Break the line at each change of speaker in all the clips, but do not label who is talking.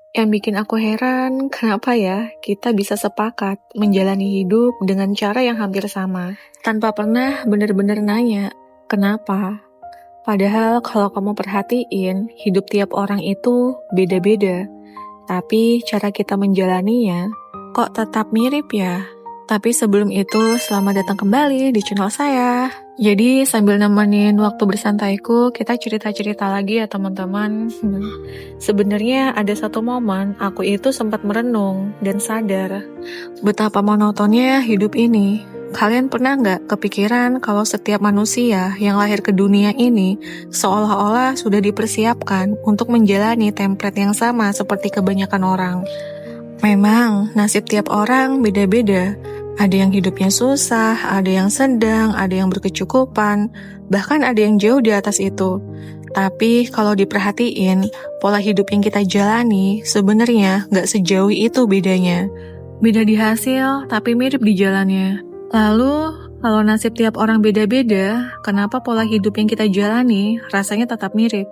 Yang bikin aku heran, kenapa ya kita bisa sepakat menjalani hidup dengan cara yang hampir sama, tanpa pernah benar-benar nanya, kenapa? Padahal kalau kamu perhatiin, hidup tiap orang itu beda-beda, tapi cara kita menjalaninya kok tetap mirip ya? Tapi sebelum itu, selamat datang kembali di channel saya. Jadi sambil nemenin waktu bersantaiku, kita cerita-cerita lagi ya teman-teman. Sebenarnya ada satu momen aku itu sempat merenung dan sadar betapa monotonnya hidup ini. Kalian pernah nggak kepikiran kalau setiap manusia yang lahir ke dunia ini seolah-olah sudah dipersiapkan untuk menjalani template yang sama seperti kebanyakan orang? Memang, nasib tiap orang beda-beda. Ada yang hidupnya susah, ada yang sedang, ada yang berkecukupan, bahkan ada yang jauh di atas itu. Tapi kalau diperhatiin, pola hidup yang kita jalani sebenarnya nggak sejauh itu bedanya. Beda di hasil, tapi mirip di jalannya. Lalu, kalau nasib tiap orang beda-beda, kenapa pola hidup yang kita jalani rasanya tetap mirip?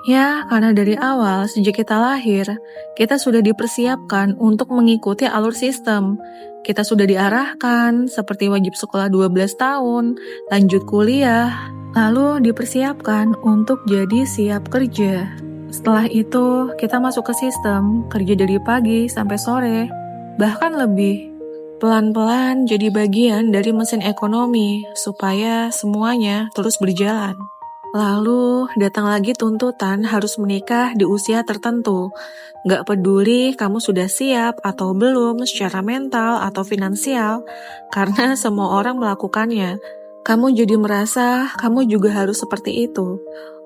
Ya, karena dari awal, sejak kita lahir, kita sudah dipersiapkan untuk mengikuti alur sistem. Kita sudah diarahkan, seperti wajib sekolah 12 tahun, lanjut kuliah, lalu dipersiapkan untuk jadi siap kerja. Setelah itu, kita masuk ke sistem, kerja dari pagi sampai sore, bahkan lebih. Pelan-pelan jadi bagian dari mesin ekonomi, supaya semuanya terus berjalan. Lalu datang lagi tuntutan harus menikah di usia tertentu. Gak peduli kamu sudah siap atau belum secara mental atau finansial, karena semua orang melakukannya. Kamu jadi merasa kamu juga harus seperti itu.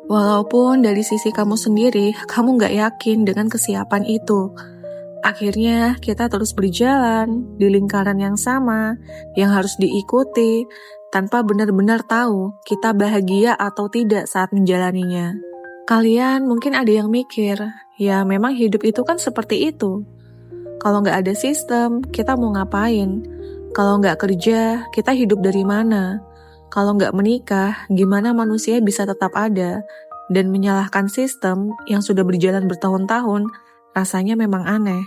Walaupun dari sisi kamu sendiri, kamu gak yakin dengan kesiapan itu. Akhirnya kita terus berjalan di lingkaran yang sama, yang harus diikuti, tanpa benar-benar tahu kita bahagia atau tidak saat menjalaninya. Kalian mungkin ada yang mikir, ya memang hidup itu kan seperti itu. Kalau nggak ada sistem, kita mau ngapain? Kalau nggak kerja, kita hidup dari mana? Kalau nggak menikah, gimana manusia bisa tetap ada? Dan menyalahkan sistem yang sudah berjalan bertahun-tahun, rasanya memang aneh.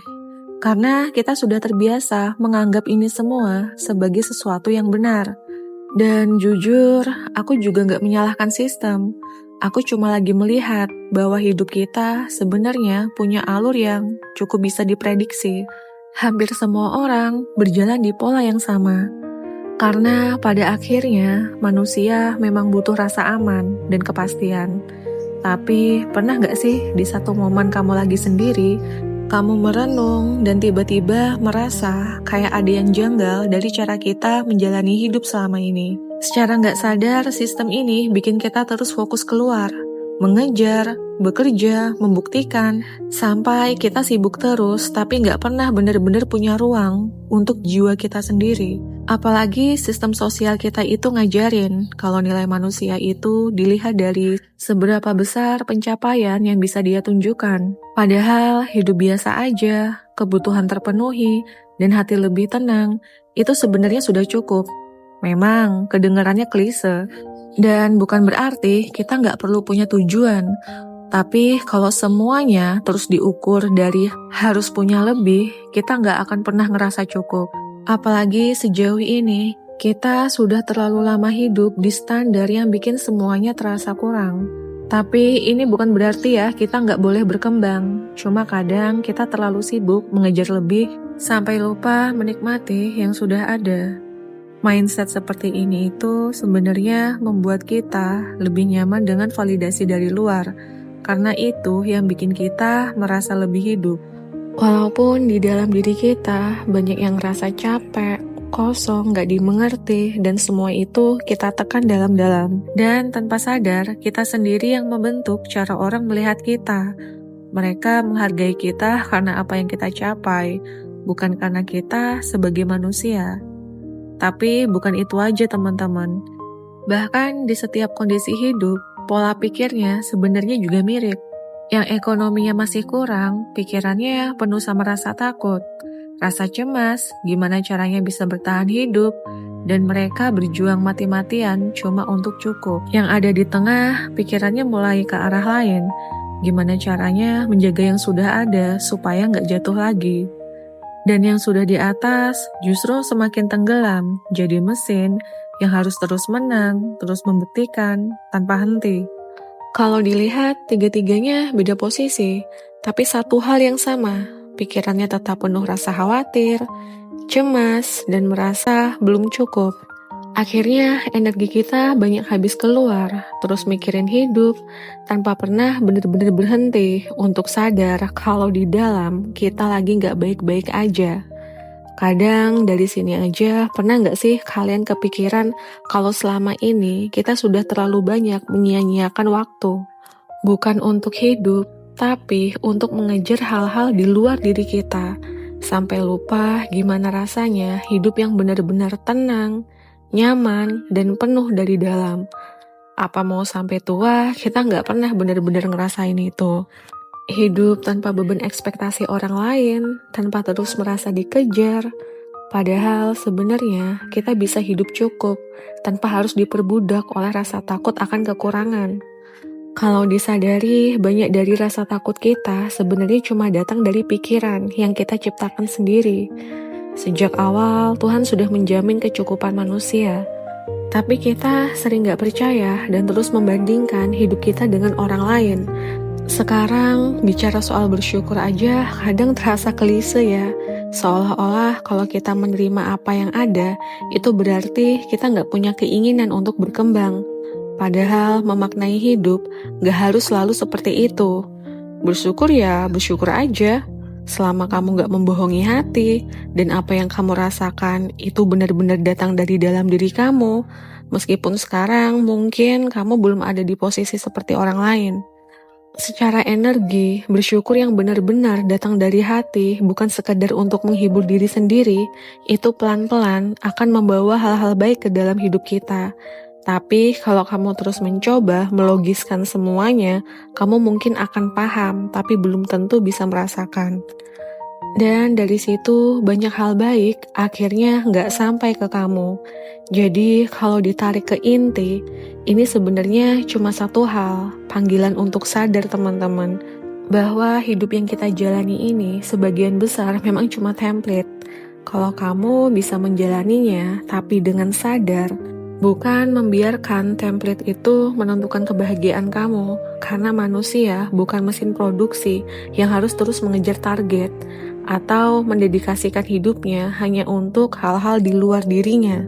Karena kita sudah terbiasa menganggap ini semua sebagai sesuatu yang benar. Dan jujur, aku juga gak menyalahkan sistem. Aku cuma lagi melihat bahwa hidup kita sebenarnya punya alur yang cukup bisa diprediksi. Hampir semua orang berjalan di pola yang sama. Karena pada akhirnya manusia memang butuh rasa aman dan kepastian. Tapi pernah gak sih di satu momen kamu lagi sendiri, kamu merenung dan tiba-tiba merasa kayak ada yang janggal dari cara kita menjalani hidup selama ini. Secara gak sadar, sistem ini bikin kita terus fokus keluar, mengejar, bekerja, membuktikan, sampai kita sibuk terus tapi gak pernah benar-benar punya ruang untuk jiwa kita sendiri. Apalagi sistem sosial kita itu ngajarin kalau nilai manusia itu dilihat dari seberapa besar pencapaian yang bisa dia tunjukkan. Padahal hidup biasa aja, kebutuhan terpenuhi, dan hati lebih tenang, itu sebenarnya sudah cukup. Memang kedengarannya klise, dan bukan berarti kita nggak perlu punya tujuan. Tapi kalau semuanya terus diukur dari harus punya lebih, kita nggak akan pernah ngerasa cukup. Apalagi sejauh ini, kita sudah terlalu lama hidup di standar yang bikin semuanya terasa kurang. Tapi ini bukan berarti ya kita nggak boleh berkembang. Cuma kadang kita terlalu sibuk mengejar lebih sampai lupa menikmati yang sudah ada. Mindset seperti ini itu sebenarnya membuat kita lebih nyaman dengan validasi dari luar. Karena itu yang bikin kita merasa lebih hidup. Walaupun di dalam diri kita banyak yang rasa capek, kosong, gak dimengerti, dan semua itu kita tekan dalam-dalam. Dan tanpa sadar, kita sendiri yang membentuk cara orang melihat kita. Mereka menghargai kita karena apa yang kita capai, bukan karena kita sebagai manusia. Tapi bukan itu aja teman-teman. Bahkan di setiap kondisi hidup, pola pikirnya sebenarnya juga mirip. Yang ekonominya masih kurang, pikirannya penuh sama rasa takut, rasa cemas, gimana caranya bisa bertahan hidup, dan mereka berjuang mati-matian cuma untuk cukup. Yang ada di tengah, pikirannya mulai ke arah lain, Gimana caranya menjaga yang sudah ada supaya nggak jatuh lagi. Dan yang sudah di atas justru semakin tenggelam, jadi mesin yang harus terus menang, terus membuktikan, tanpa henti. Kalau dilihat, tiga-tiganya beda posisi, tapi satu hal yang sama. Pikirannya tetap penuh rasa khawatir, cemas, dan merasa belum cukup. Akhirnya energi kita banyak habis keluar, terus mikirin hidup, tanpa pernah benar-benar berhenti untuk sadar kalau di dalam kita lagi nggak baik-baik aja. Kadang dari sini aja, pernah nggak sih kalian kepikiran kalau selama ini kita sudah terlalu banyak menyia-nyiakan waktu? Bukan untuk hidup, tapi untuk mengejar hal-hal di luar diri kita. Sampai lupa gimana rasanya hidup yang benar-benar tenang, nyaman, dan penuh dari dalam. Apa mau sampai tua, kita nggak pernah benar-benar ngerasain itu. Hidup tanpa beban ekspektasi orang lain, tanpa terus merasa dikejar. Padahal sebenarnya kita bisa hidup cukup, tanpa harus diperbudak oleh rasa takut akan kekurangan. Kalau disadari, banyak dari rasa takut kita sebenarnya cuma datang dari pikiran yang kita ciptakan sendiri. Sejak awal, Tuhan sudah menjamin kecukupan manusia. Tapi kita sering gak percaya dan terus membandingkan hidup kita dengan orang lain. Sekarang, bicara soal bersyukur aja kadang terasa klise ya. Seolah-olah kalau kita menerima apa yang ada, itu berarti kita gak punya keinginan untuk berkembang. Padahal memaknai hidup gak harus selalu seperti itu. Bersyukur ya bersyukur aja. Selama kamu gak membohongi hati, dan apa yang kamu rasakan itu benar-benar datang dari dalam diri kamu. Meskipun sekarang mungkin kamu belum ada di posisi seperti orang lain. Secara energi, bersyukur yang benar-benar datang dari hati, bukan sekadar untuk menghibur diri sendiri, itu pelan-pelan akan membawa hal-hal baik ke dalam hidup kita. Tapi kalau kamu terus mencoba melogiskan semuanya, kamu mungkin akan paham, tapi belum tentu bisa merasakan. Dan dari situ banyak hal baik akhirnya nggak sampai ke kamu. Jadi kalau ditarik ke inti, ini sebenarnya cuma satu hal, panggilan untuk sadar teman-teman, bahwa hidup yang kita jalani ini sebagian besar memang cuma template. Kalau kamu bisa menjalaninya, tapi dengan sadar, bukan membiarkan template itu menentukan kebahagiaan kamu, karena manusia bukan mesin produksi yang harus terus mengejar target, atau mendedikasikan hidupnya hanya untuk hal-hal di luar dirinya.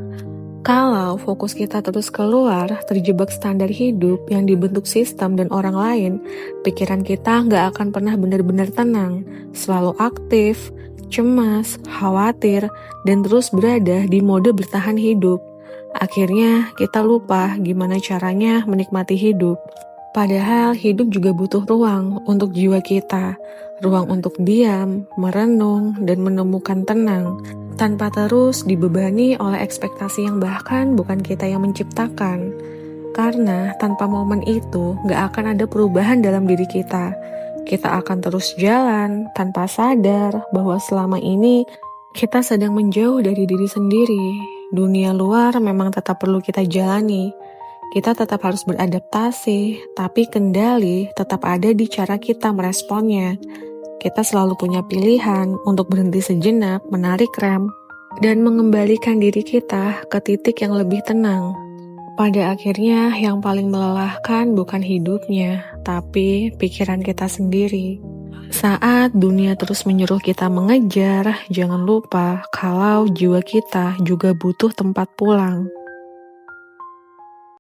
Kalau fokus kita terus keluar, terjebak standar hidup yang dibentuk sistem dan orang lain, pikiran kita nggak akan pernah benar-benar tenang, selalu aktif, cemas, khawatir, dan terus berada di mode bertahan hidup. Akhirnya kita lupa gimana caranya menikmati hidup. Padahal hidup juga butuh ruang untuk jiwa kita, ruang untuk diam, merenung, dan menemukan tenang, tanpa terus dibebani oleh ekspektasi yang bahkan bukan kita yang menciptakan. Karena tanpa momen itu, gak akan ada perubahan dalam diri kita. Kita akan terus jalan tanpa sadar bahwa selama ini kita sedang menjauh dari diri sendiri. Dunia luar memang tetap perlu kita jalani. Kita tetap harus beradaptasi, tapi kendali tetap ada di cara kita meresponnya. Kita selalu punya pilihan untuk berhenti sejenak, menarik rem, dan mengembalikan diri kita ke titik yang lebih tenang. Pada akhirnya, yang paling melelahkan bukan hidupnya, tapi pikiran kita sendiri. Saat dunia terus menyuruh kita mengejar, jangan lupa kalau jiwa kita juga butuh tempat pulang.